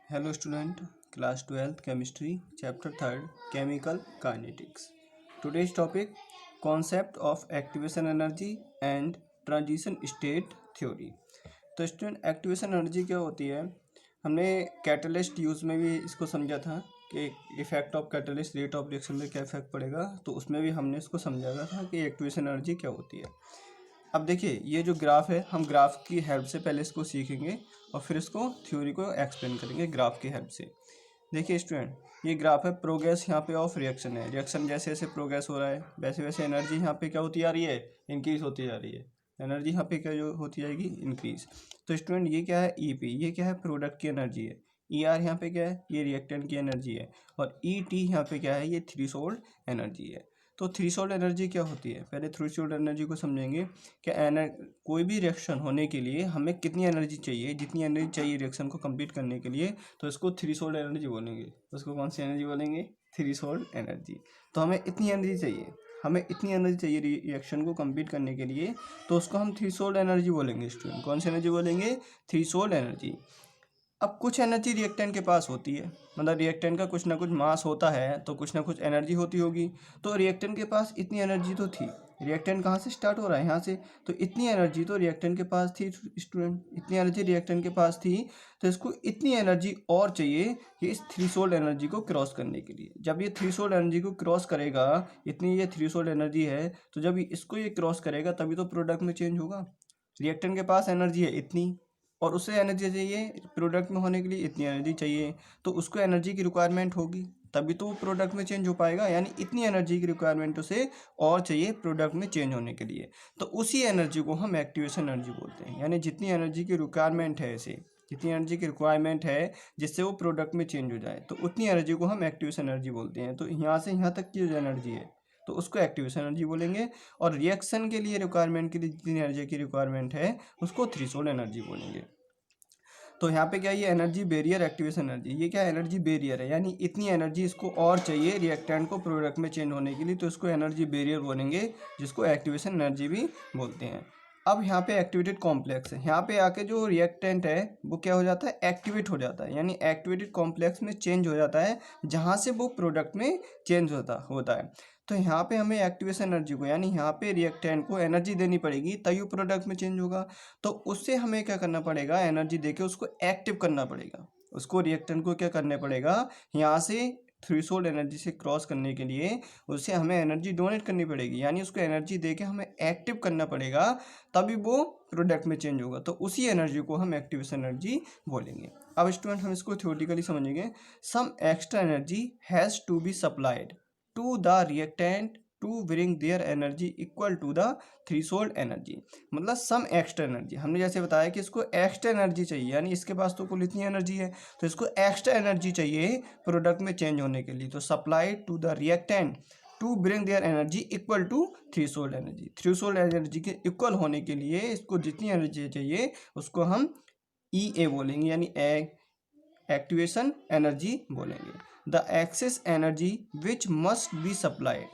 Hello student, class 12th chemistry, chapter 3rd, chemical kinetics. Today's topic, concept of activation energy and transition state theory. तो student activation energy क्या होती है? हमने catalyst use में भी इसको समझा था कि effect of catalyst rate of reaction में क्या इफेक्ट पड़ेगा, तो उसमें भी हमने इसको समझाया था कि एक्टिवेशन एनर्जी क्या होती है। अब देखिए ये जो ग्राफ है, हम ग्राफ की हेल्प से पहले इसको सीखेंगे और फिर इसको थ्योरी को एक्सप्लेन करेंगे ग्राफ की हेल्प से। देखिए स्टूडेंट, ये ग्राफ है प्रोग्रेस यहाँ पे ऑफ रिएक्शन है। रिएक्शन जैसे जैसे प्रोग्रेस हो रहा है वैसे वैसे एनर्जी यहाँ पे क्या होती जा रही है, इंक्रीज होती जा रही है। एनर्जी यहाँ पे क्या जो होती जाएगी, इंक्रीज। तो स्टूडेंट ये क्या है, ई पी, ये क्या है, प्रोडक्ट की एनर्जी है। ई आर यहाँ पे क्या है, ये रिएक्टेंट की एनर्जी है। और ई टी यहाँ पे क्या है, ये थ्रेशोल्ड एनर्जी है। तो थ्रेशोल्ड एनर्जी क्या होती है, पहले थ्रेशोल्ड एनर्जी को समझेंगे कि कोई भी रिएक्शन होने के लिए हमें कितनी एनर्जी चाहिए, जितनी एनर्जी चाहिए रिएक्शन को कंप्लीट करने के लिए, तो इसको थ्रेशोल्ड एनर्जी बोलेंगे। उसको कौन सी एनर्जी बोलेंगे, थ्रेशोल्ड एनर्जी। तो हमें इतनी एनर्जी चाहिए, हमें इतनी एनर्जी चाहिए रिएक्शन को कंप्लीट करने के लिए, तो उसको हम थ्रेशोल्ड एनर्जी बोलेंगे। स्टूडेंट कौन सी एनर्जी बोलेंगे, थ्रेशोल्ड एनर्जी। अब कुछ एनर्जी रिएक्टेंट के पास होती है, मतलब रिएक्टेंट का कुछ ना कुछ मास होता है तो कुछ ना कुछ एनर्जी होती होगी। तो रिएक्टेंट के पास इतनी एनर्जी तो थी। रिएक्टेंट कहाँ से स्टार्ट हो रहा है, यहाँ से। तो इतनी एनर्जी तो रिएक्टेंट के पास थी स्टूडेंट, इतनी एनर्जी रिएक्टेंट के पास थी। तो इसको इतनी एनर्जी और चाहिए कि इस थ्रेशोल्ड एनर्जी को क्रॉस करने के लिए। जब ये थ्रेशोल्ड एनर्जी को क्रॉस करेगा, इतनी ये थ्रेशोल्ड एनर्जी है, तो जब इसको ये क्रॉस करेगा तभी तो प्रोडक्ट में चेंज होगा। रिएक्टेंट के पास एनर्जी है इतनी, और उसे एनर्जी चाहिए प्रोडक्ट में होने के लिए इतनी एनर्जी चाहिए, तो उसको एनर्जी की रिक्वायरमेंट होगी, तभी तो वो प्रोडक्ट में चेंज हो पाएगा। यानी इतनी एनर्जी की रिक्वायरमेंट उसे और चाहिए प्रोडक्ट में चेंज होने के लिए। तो उसी एनर्जी को हम एक्टिवेशन एनर्जी बोलते हैं। यानी जितनी एनर्जी की रिक्वायरमेंट है इसे, जितनी एनर्जी की रिक्वायरमेंट है जिससे वो प्रोडक्ट में चेंज हो जाए, तो उतनी एनर्जी को हम एक्टिवेशन एनर्जी बोलते हैं। तो यहाँ से यहाँ तक की जो एनर्जी है तो उसको एक्टिवेशन एनर्जी बोलेंगे। और रिएक्शन के लिए रिक्वायरमेंट के लिए जितनी एनर्जी की रिक्वायरमेंट है उसको थ्रेशोल्ड एनर्जी बोलेंगे। तो यहाँ पे क्या, ये एनर्जी बैरियर एक्टिवेशन एनर्जी, ये क्या एनर्जी बैरियर है। यानी इतनी एनर्जी इसको और चाहिए रिएक्टेंट को प्रोडक्ट में चेंज होने के लिए, तो इसको एनर्जी बैरियर बोलेंगे, जिसको एक्टिवेशन एनर्जी भी बोलते हैं। अब यहाँ पे एक्टिवेटेड कॉम्प्लेक्स है, यहाँ पे आके जो रिएक्टेंट है वो क्या हो जाता है, एक्टिवेट हो जाता है। यानी एक्टिवेटेड कॉम्प्लेक्स में चेंज हो जाता है, जहाँ से वो प्रोडक्ट में चेंज होता है। तो यहाँ पे हमें एक्टिवेशन एनर्जी को, यानी यहाँ पे रिएक्टेंट को एनर्जी देनी पड़ेगी तभी वो प्रोडक्ट में चेंज होगा। तो उससे हमें क्या करना पड़ेगा, एनर्जी देके उसको एक्टिव करना पड़ेगा। उसको रिएक्टेंट को क्या करना पड़ेगा, यहाँ से थ्रेशोल्ड एनर्जी से क्रॉस करने के लिए उसे हमें एनर्जी डोनेट करनी पड़ेगी। यानी उसको एनर्जी देके हमें एक्टिव करना पड़ेगा, तभी वो प्रोडक्ट में चेंज होगा। तो उसी एनर्जी को हम एक्टिवेशन एनर्जी बोलेंगे। अब स्टूडेंट हम इसको थ्योरेटिकली समझेंगे। Some extra energy has to be supplied to the reactant to bring their energy equal to the threshold energy. मतलब सम एक्स्ट्रा एनर्जी, हमने जैसे बताया कि इसको एक्स्ट्रा एनर्जी चाहिए, यानी इसके पास तो कुल इतनी एनर्जी है, तो इसको एक्स्ट्रा एनर्जी चाहिए प्रोडक्ट में चेंज होने के लिए। तो supply to the reactant to bring their energy equal to threshold energy. Threshold energy के इक्वल होने के लिए इसको जितनी एनर्जी चाहिए उसको हम ई ए बोलेंगे, यानी एक्टिवेशन एनर्जी बोलेंगे। The excess energy which must be supplied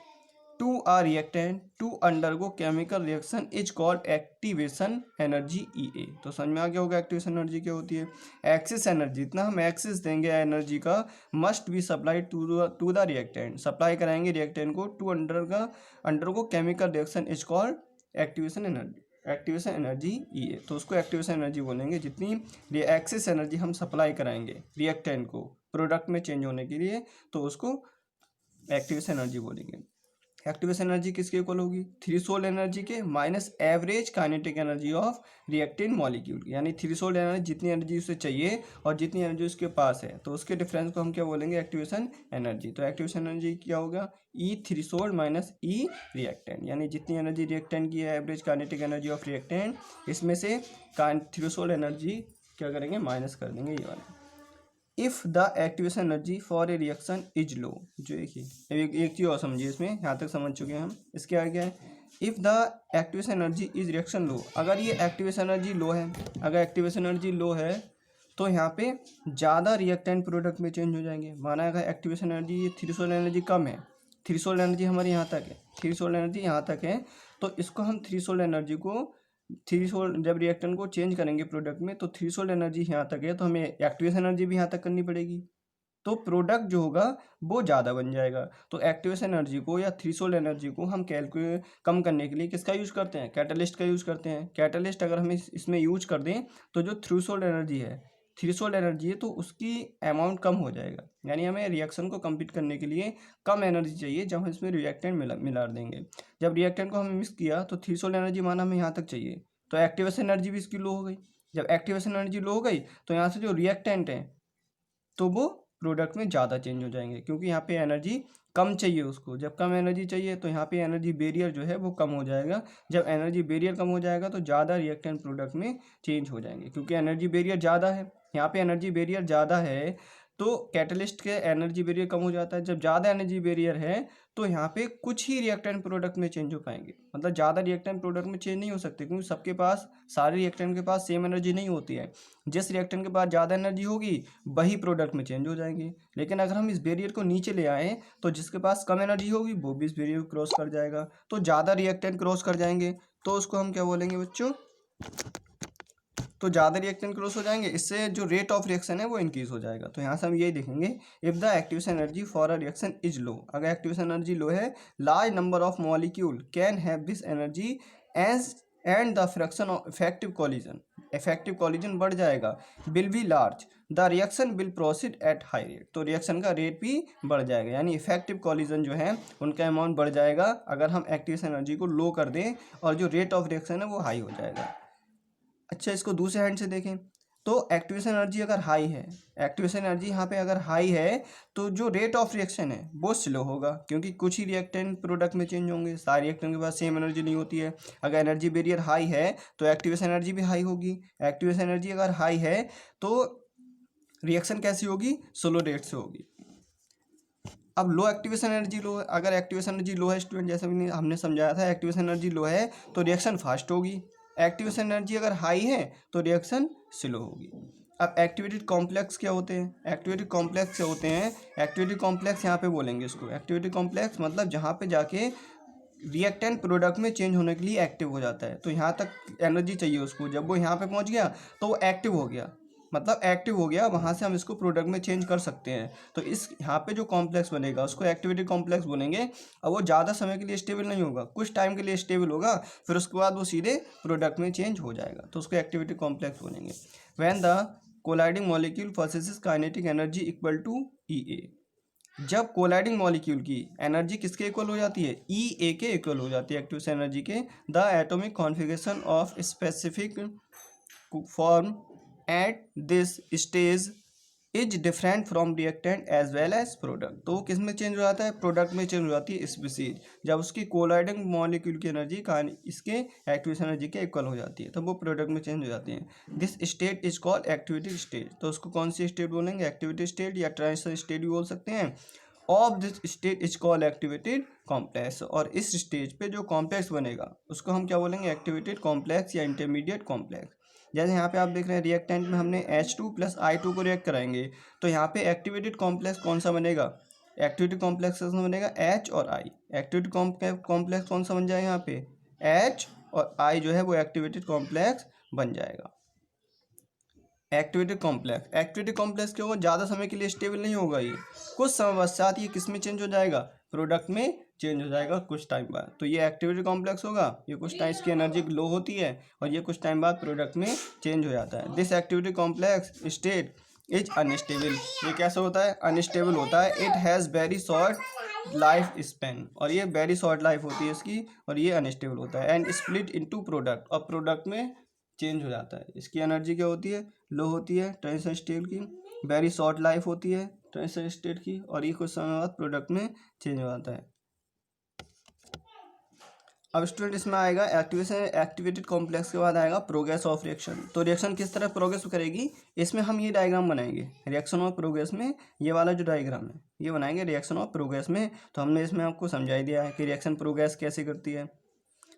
to a reactant to undergo chemical reaction is called activation energy EA। तो समझ में आ गया होगा एक्टिवेशन एनर्जी क्या होती है। एक्सेस एनर्जी, जितना हम एक्सेस देंगे एनर्जी का, must be supplied to the reactant, supply कराएंगे रिएक्टेंट को to undergo chemical reaction is called activation energy, activation energy EA। तो उसको एक्टिवेशन एनर्जी बोलेंगे, जितनी एक्सेस एनर्जी हम सप्लाई कराएंगे रिएक्टेंट को प्रोडक्ट में चेंज होने के लिए, तो उसको एक्टिवेशन एनर्जी बोलेंगे। एक्टिवेशन एनर्जी किसके इक्वल होगी, थ्रेशोल्ड एनर्जी के minus average kinetic energy of reactant molecule. यानी थ्रेशोल्ड एनर्जी, जितनी एनर्जी उसे चाहिए और जितनी एनर्जी उसके पास है, तो उसके डिफरेंस को हम क्या बोलेंगे, एक्टिवेशन एनर्जी। तो एक्टिवेशन एनर्जी क्या होगा, ई थ्रेशोल्ड माइनस ई रिएक्टेंट। यानी जितनी एनर्जी रिएक्टेंट की है, average kinetic energy of reactant, इसमें से थ्रेशोल्ड एनर्जी क्या करेंगे, माइनस कर देंगे ये वाला। If the activation energy for a reaction is लो, जो एक चीज़ और समझिए इसमें, यहाँ तक समझ चुके हैं हम। इसके आगे है, if the activation energy is reaction low. अगर ये एक्टिवेशन एनर्जी लो है, अगर एक्टिवेशन एनर्जी लो है तो यहाँ पे ज़्यादा रिएक्टेंट प्रोडक्ट में चेंज हो जाएंगे। माना अगर एक्टिवेशन एनर्जी, ये थ्रेशोल्ड एनर्जी कम है, थ्रेशोल्ड एनर्जी हमारी यहाँ तक है, थ्रेशोल्ड एनर्जी यहाँ तक है, तो इसको हम थ्रेशोल्ड एनर्जी को थ्रीशोल्ड जब रिएक्टेंट को चेंज करेंगे प्रोडक्ट में, तो थ्रीशोल्ड एनर्जी यहाँ तक है, तो हमें एक्टिवेशन एनर्जी भी यहाँ तक करनी पड़ेगी, तो प्रोडक्ट जो होगा वो ज़्यादा बन जाएगा। तो एक्टिवेशन एनर्जी को या थ्रीशोल्ड एनर्जी को हम कैलकुलेट कम करने के लिए किसका यूज करते हैं? कैटलिस्ट का यूज करते हैं। कैटलिस्ट अगर हम इसमें यूज कर दें तो जो थ्रीशोल्ड एनर्जी है तो उसकी अमाउंट कम हो जाएगा, यानी हमें रिएक्शन को कंप्लीट करने के लिए कम एनर्जी चाहिए जब हम इसमें रिएक्टेंट मिला देंगे। जब रिएक्टेंट को हम मिक्स किया तो थ्रीशोल्ड एनर्जी माना हमें यहाँ तक चाहिए, तो एक्टिवेशन एनर्जी भी इसकी लो हो गई। जब एक्टिवेशन एनर्जी लो हो गई तो यहाँ से जो रिएक्टेंट है तो वो प्रोडक्ट में ज़्यादा चेंज हो जाएंगे, क्योंकि यहाँ पे एनर्जी कम चाहिए उसको। जब कम एनर्जी चाहिए तो यहाँ पे एनर्जी बैरियर जो है वो कम हो जाएगा। जब एनर्जी बैरियर कम हो जाएगा तो ज़्यादा रिएक्टेंट प्रोडक्ट में चेंज हो जाएंगे, क्योंकि एनर्जी बैरियर ज़्यादा है। यहाँ पे एनर्जी बैरियर ज़्यादा है तो कैटलिस्ट के एनर्जी बैरियर कम हो जाता है। जब ज़्यादा एनर्जी बैरियर है तो यहाँ पे कुछ ही रिएक्टेंट प्रोडक्ट में चेंज हो पाएंगे, मतलब ज़्यादा रिएक्टेंट प्रोडक्ट में चेंज नहीं हो सकते, क्योंकि सबके पास, सारे रिएक्टेंट के पास सेम एनर्जी नहीं होती है। जिस रिएक्टेंट के पास ज़्यादा एनर्जी होगी वही प्रोडक्ट में चेंज हो जाएंगे। लेकिन अगर हम इस बैरियर को नीचे ले आए तो जिसके पास कम एनर्जी होगी वो भी इस बैरियर को क्रॉस कर जाएगा, तो ज़्यादा रिएक्टेंट क्रॉस कर जाएंगे, तो उसको हम क्या बोलेंगे बच्चों? तो ज़्यादा रिएक्टेंट क्रॉस हो जाएंगे, इससे जो रेट ऑफ रिएक्शन है वो इंक्रीज हो जाएगा। तो यहाँ से हम यही देखेंगे, if the activation energy for a reaction is low, अगर एक्टिवेशन एनर्जी लो है, large number of molecule can have this energy as and the fraction of effective collision बढ़ जाएगा, will be large, the reaction will proceed at high rate, तो reaction का rate भी बढ़ जाएगा, यानी इफेक्टिव कॉलिजन जो है उनका अमाउंट बढ़ जाएगा अगर हम एक्टिवेशन एनर्जी को लो कर दें, और जो रेट ऑफ रिएक्शन है वो हाई हो जाएगा। अच्छा, इसको दूसरे हैंड से देखें तो एक्टिवेशन एनर्जी अगर हाई है, एक्टिवेशन एनर्जी यहाँ पे अगर हाई है तो जो रेट ऑफ रिएक्शन है वो स्लो होगा, क्योंकि कुछ ही रिएक्टेंट प्रोडक्ट में चेंज होंगे, सारे रिएक्टेंट के पास सेम एनर्जी नहीं होती है। अगर एनर्जी बैरियर हाई है तो एक्टिवेशन एनर्जी भी हाई होगी। एक्टिवेशन एनर्जी अगर हाई है तो रिएक्शन कैसी होगी? स्लो रेट से होगी। अब लो एक्टिवेशन एनर्जी लो है, अगर एक्टिवेशन एनर्जी लो है स्टूडेंट, जैसे भी हमने समझाया था, एक्टिवेशन एनर्जी लो है तो रिएक्शन फास्ट होगी। एक्टिवेशन एनर्जी अगर हाई है तो रिएक्शन स्लो होगी। अब एक्टिवेटेड कॉम्प्लेक्स क्या होते हैं? एक्टिवेटेड कॉम्प्लेक्स क्या होते हैं? एक्टिवेटेड कॉम्प्लेक्स यहाँ पे बोलेंगे इसको। एक्टिवेटेड कॉम्प्लेक्स मतलब जहाँ पे जाके रिएक्टेंट प्रोडक्ट में चेंज होने के लिए एक्टिव हो जाता है, तो यहाँ तक एनर्जी चाहिए उसको, जब वो यहाँ पे पहुँच गया तो वो एक्टिव हो गया, मतलब एक्टिव हो गया, वहाँ से हम इसको प्रोडक्ट में चेंज कर सकते हैं। तो इस यहाँ पे जो कॉम्प्लेक्स बनेगा उसको एक्टिवेटेड कॉम्प्लेक्स बोलेंगे। अब वो ज़्यादा समय के लिए स्टेबल नहीं होगा, कुछ टाइम के लिए स्टेबल होगा, फिर उसके बाद वो सीधे प्रोडक्ट में चेंज हो जाएगा, तो उसको एक्टिवेटेड कॉम्प्लेक्स बोलेंगे। When the colliding molecule possesses kinetic energy equal to E, जब कोलाइडिंग मॉलिक्यूल की एनर्जी किसके इक्वल हो जाती है? ई ए के इक्वल हो जाती है, एक्टिवेशन एनर्जी के। The atomic configuration of specific form at this stage is different from reactant as well as product, तो वो किस में चेंज हो जाता है? प्रोडक्ट में चेंज हो जाती है स्पीसीज, जब उसकी कोलाइडिंग मॉलिक्यूल की एनर्जी इसके एक्टिवेशन एनर्जी के इक्वल हो जाती है, तो वो प्रोडक्ट में चेंज हो जाती है। This state is called activated state, तो उसको कौन सी स्टेट बोलेंगे? एक्टिवेटेड स्टेट या ट्रांजिशन स्टेट भी बोल सकते हैं। Of this state is called activated complex, और इस स्टेज पे जो कॉम्प्लेक्स बनेगा उसको हम क्या बोलेंगे? एक्टिवेटेड कॉम्प्लेक्स या इंटरमीडिएट कॉम्प्लेक्स। जैसे यहाँ पे आप देख रहे हैं रिएक्टेंट में हमने H2 प्लस I2 को रिएक्ट कराएंगे, तो यहाँ पे एक्टिवेटेड कॉम्प्लेक्स कौन सा बनेगा? एक्टिवेटेड कॉम्प्लेक्स बनेगा H और I। एक्टिवेटेड कॉम्प्लेक्स कौन सा बन जाएगा? यहाँ पे H और I जो है वो एक्टिवेटेड कॉम्प्लेक्स बन जाएगा। एक्टिवेटेड कॉम्प्लेक्स क्या होगा? ज़्यादा समय के लिए स्टेबल नहीं होगा, ये कुछ समय पश्चात ये किस में चेंज हो जाएगा? प्रोडक्ट में चेंज हो जाएगा कुछ टाइम बाद, तो ये एक्टिवेटेड कॉम्प्लेक्स होगा। ये कुछ टाइम इसकी एनर्जी लो होती है और ये कुछ टाइम बाद प्रोडक्ट में चेंज हो जाता है। This activated complex state is unstable, ये कैसा होता है? अनस्टेबल होता है। It has very short life span, और ये वेरी शॉर्ट लाइफ होती है इसकी, और ये अनस्टेबल होता है। एंड स्प्लिट इनटू प्रोडक्ट, और प्रोडक्ट में चेंज हो जाता है। इसकी एनर्जी क्या होती है? लो होती है ट्रांजिशन स्टेट की, वेरी शॉर्ट लाइफ होती है ट्रांजिशन स्टेट की, और ये कुछ समय बाद प्रोडक्ट में चेंज हो जाता है। अब स्टूडेंट इसमें आएगा एक्टिवेटेड कॉम्प्लेक्स के बाद आएगा प्रोग्रेस ऑफ रिएक्शन। तो रिएक्शन किस तरह प्रोग्रेस करेगी, इसमें हम ये डायग्राम बनाएंगे रिएक्शन ऑफ प्रोग्रेस में। ये वाला जो डायग्राम है ये बनाएंगे रिएक्शन ऑफ प्रोग्रेस में। तो हमने इसमें आपको समझा ही दिया है कि रिएक्शन प्रोग्रेस कैसे करती है।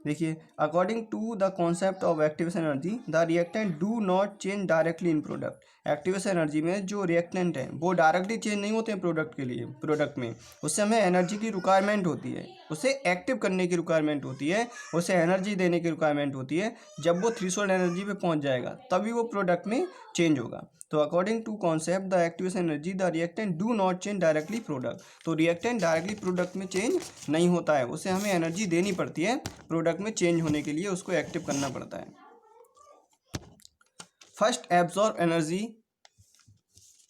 देखिए, according to the concept of activation energy the reactant do not change directly in product. Activation energy में जो रिएक्टेंट हैं वो डायरेक्टली चेंज नहीं होते हैं प्रोडक्ट के लिए, प्रोडक्ट में उससे हमें एनर्जी की रिक्वायरमेंट होती है, उसे एक्टिव करने की रिक्वायरमेंट होती है, उसे एनर्जी देने की रिक्वायरमेंट होती है। जब वो थ्रेशोल्ड एनर्जी पे पहुंच जाएगा तभी वो प्रोडक्ट में चेंज होगा। तो according to concept the activation energy the reactant do not change directly product. तो रिएक्टेंट डायरेक्टली प्रोडक्ट में चेंज नहीं होता है, उसे हमें एनर्जी देनी पड़ती है प्रोडक्ट में चेंज होने के लिए, उसको एक्टिव करना पड़ता है। First, absorb energy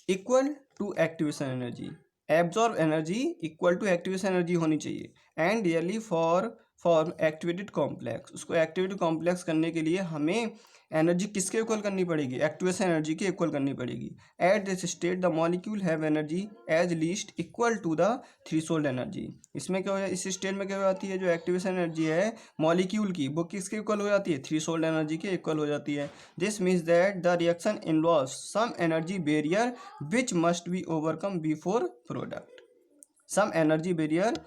equal to activation energy. Absorb energy equal to activation energy होनी चाहिए and really for activated complex. उसको एक्टिवेटेड कॉम्प्लेक्स करने के लिए हमें एनर्जी किसके इक्वल करनी पड़ेगी, एक्टिवेशन एनर्जी के इक्वल करनी पड़ेगी। At this state the molecule have energy as least equal to the threshold energy. इसमें क्या हो, इस स्टेट में क्या हो जाती है, जो एक्टिवेशन एनर्जी है मॉलिक्यूल की वो किसके इक्वल हो जाती है, थ्रेशोल्ड एनर्जी के इक्वल हो जाती है। This means that the reaction involves some energy barrier which must be overcome before product. Some energy barrier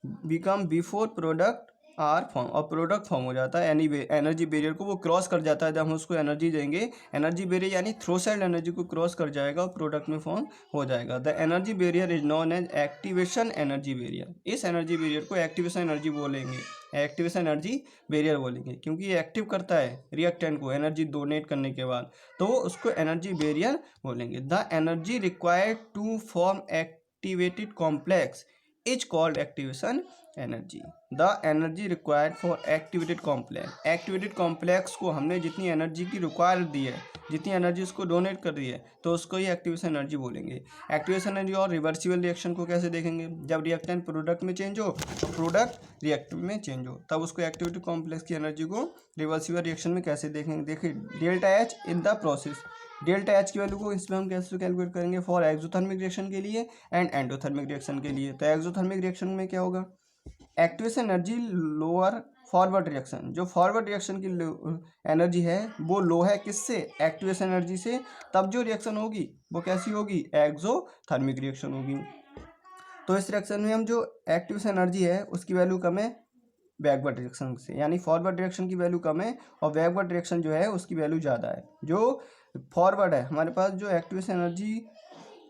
become before product are form, और प्रोडक्ट फॉर्म हो जाता है। एनर्जी बैरियर को वो क्रॉस कर जाता है जब हम उसको एनर्जी देंगे। एनर्जी बैरियर यानी थ्रेशोल्ड एनर्जी को क्रॉस कर जाएगा और प्रोडक्ट में फॉर्म हो जाएगा। The energy barrier is known as activation energy barrier. इस एनर्जी बैरियर को एक्टिवेशन एनर्जी बोलेंगे, एक्टिवेशन एनर्जी बैरियर बोलेंगे, क्योंकि ये एक्टिव करता है रिएक्टेंट को एनर्जी डोनेट करने के बाद, तो उसको एनर्जी बैरियर बोलेंगे। The energy required to form activated complex is called activation energy. The energy required for activated complex, activated complex को हमने जितनी एनर्जी की रिक्वायर दी है, जितनी एनर्जी उसको डोनेट कर दी है, तो उसको ही एक्टिवेशन एनर्जी बोलेंगे। एक्टिवेशन एनर्जी और रिवर्सिबल रिएक्शन को कैसे देखेंगे, जब रिएक्टेंट प्रोडक्ट में चेंज हो तो प्रोडक्ट रिएक्टिव में चेंज हो, तब उसको एक्टिवेटेड कॉम्प्लेक्स की एनर्जी को रिवर्सिबल रिएक्शन में कैसे देखेंगे। देखिए, delta H in the process, delta H की वैल्यू को इसमें हम कैसे कैलकुलेट करेंगे, फॉर एक्सोथर्मिक रिएक्शन के लिए एंड एंडोथर्मिक रिएक्शन के लिए। तो एक्सोथर्मिक रिएक्शन में क्या होगा, activation energy lower forward reaction, जो फॉरवर्ड रिएक्शन की एनर्जी है वो लो है किससे, एक्टिवेशन एनर्जी से, तब जो रिएक्शन होगी वो कैसी होगी, एक्सोथर्मिक रिएक्शन होगी। तो इस रिएक्शन में हम जो एक्टिवेशन एनर्जी है उसकी वैल्यू कम है बैकवर्ड रिएक्शन से, यानी फॉरवर्ड रिएक्शन की वैल्यू कम है और बैकवर्ड रिएक्शन जो है उसकी वैल्यू ज़्यादा है। जो फॉरवर्ड है हमारे पास, जो activation energy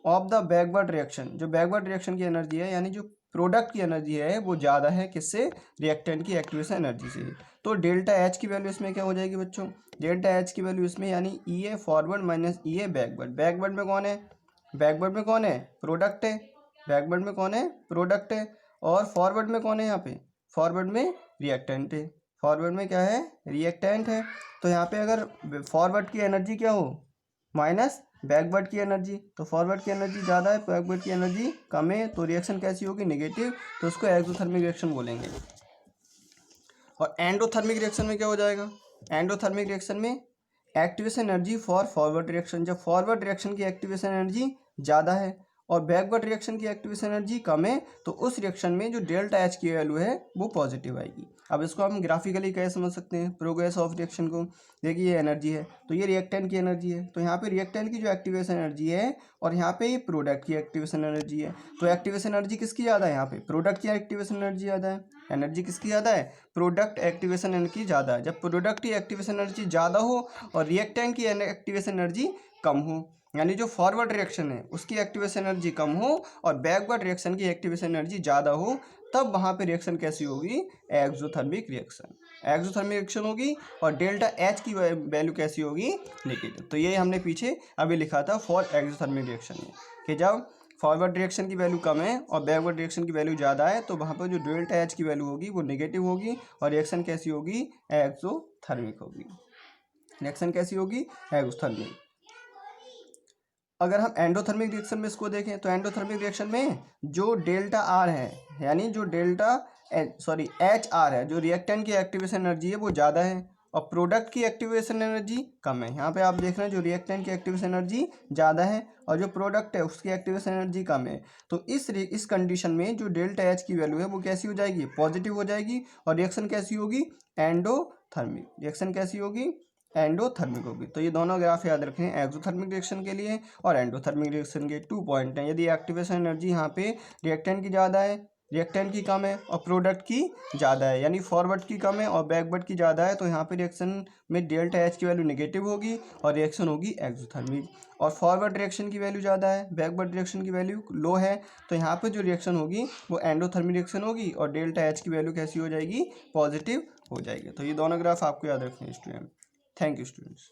of the backward reaction, जो बैकवर्ड रिएक्शन की एनर्जी है यानी जो प्रोडक्ट की एनर्जी है वो ज़्यादा है किससे, रिएक्टेंट की एक्टिवेशन एनर्जी से। तो डेल्टा एच की वैल्यू इसमें क्या हो जाएगी बच्चों, डेल्टा एच की वैल्यू इसमें यानी ई ए फॉरवर्ड माइनस ई ए बैकवर्ड। बैकवर्ड में कौन है, बैकवर्ड में कौन है, प्रोडक्ट है, बैकवर्ड में कौन है, प्रोडक्ट है, और फॉरवर्ड में कौन है, यहाँ पे फॉरवर्ड में रिएक्टेंट है, फॉरवर्ड में क्या है, रिएक्टेंट है। तो यहाँ पे अगर फॉरवर्ड की एनर्जी क्या हो, माइनस बैकवर्ड की एनर्जी, तो फॉरवर्ड की एनर्जी ज़्यादा है, बैकवर्ड की एनर्जी कम है, तो रिएक्शन कैसी होगी, नेगेटिव, तो उसको एक्सोथर्मिक रिएक्शन बोलेंगे। और एंडोथर्मिक रिएक्शन में क्या हो जाएगा, एंडोथर्मिक रिएक्शन में activation energy for forward reaction, जब फॉरवर्ड रिएक्शन की एक्टिवेशन एनर्जी ज़्यादा है और बैकवर्ड रिएक्शन की एक्टिवेशन एनर्जी कम है, तो उस रिएक्शन में जो डेल्टा एच की वैल्यू है वो पॉजिटिव आएगी। अब इसको हम ग्राफिकली कैसे समझ सकते हैं, प्रोग्रेस ऑफ रिएक्शन को। देखिए, ये एनर्जी है तो ये रिएक्टेंट की एनर्जी है, तो यहाँ पे रिएक्टेंट की जो एक्टिवेशन एनर्जी है और यहाँ पे ये प्रोडक्ट की एक्टिवेशन एनर्जी है। तो एक्टिवेशन एनर्जी किसकी ज़्यादा है, यहाँ पे प्रोडक्ट की एक्टिवेशन एनर्जी ज़्यादा है। एनर्जी किसकी ज़्यादा है, प्रोडक्ट एक्टिवेशन एनर्जी ज़्यादा है। जब प्रोडक्ट की एक्टिवेशन एनर्जी ज़्यादा हो और रिएक्टेंट की एक्टिवेशन एनर्जी कम हो, यानी जो फॉरवर्ड रिएक्शन है उसकी एक्टिवेशन एनर्जी कम हो और बैकवर्ड रिएक्शन की एक्टिवेशन एनर्जी ज़्यादा हो, तब वहाँ पे रिएक्शन कैसी होगी, एक्सोथर्मिक रिएक्शन, एक्सोथर्मिक रिएक्शन होगी। और डेल्टा एच की वैल्यू कैसी होगी, नेगेटिव। तो ये हमने पीछे अभी लिखा था फॉर एक्सोथर्मिक रिएक्शन में, कि जब फॉरवर्ड रिएक्शन की वैल्यू कम है और बैकवर्ड रिएक्शन की वैल्यू ज़्यादा है, तो वहाँ पर जो डेल्टा एच की वैल्यू होगी वो नेगेटिव होगी और रिएक्शन कैसी होगी, एक्सोथर्मिक होगी। रिएक्शन कैसी होगी, एक्सोथर्मिक। अगर हम एंडोथर्मिक रिएक्शन में इसको देखें, तो एंडोथर्मिक रिएक्शन में जो डेल्टा आर है, यानी जो एच आर है, जो रिएक्टेंट की एक्टिवेशन एनर्जी है वो ज़्यादा है और प्रोडक्ट की एक्टिवेशन एनर्जी कम है। यहाँ पे आप देख रहे हैं जो रिएक्टेंट की एक्टिवेशन एनर्जी ज़्यादा है और जो प्रोडक्ट है उसकी एक्टिवेशन एनर्जी कम है। तो इस कंडीशन में जो डेल्टा एच की वैल्यू है वो कैसी हो जाएगी, पॉजिटिव हो जाएगी और रिएक्शन कैसी होगी, एंडोथर्मिक। रिएक्शन कैसी होगी, एंडोथर्मिक होगी। तो ये दोनों ग्राफ याद रखें, एक्सोथर्मिक रिएक्शन के लिए और एंडोथर्मिक रिएक्शन के 2 पॉइंट हैं। यदि एक्टिवेशन एनर्जी यहाँ पे रिएक्टेंट की ज़्यादा है रिएक्टेंट की कम है और प्रोडक्ट की ज़्यादा है, यानी फॉरवर्ड की कम है और बैकवर्ड की ज़्यादा है, तो यहाँ पे रिएक्शन में डेल्टा एच की वैल्यू नेगेटिव होगी और रिएक्शन होगी एक्सोथर्मिक। और फॉरवर्ड रिएक्शन की वैल्यू ज़्यादा है, बैकवर्ड रिएक्शन की वैल्यू लो है, तो यहाँ पे जो रिएक्शन होगी वो एंडोथर्मिक रिएक्शन होगी और डेल्टा एच की वैल्यू कैसी हो जाएगी, पॉजिटिव हो जाएगी। तो ये दोनों ग्राफ आपको याद रखने हैं स्टूडेंट। Thank you students.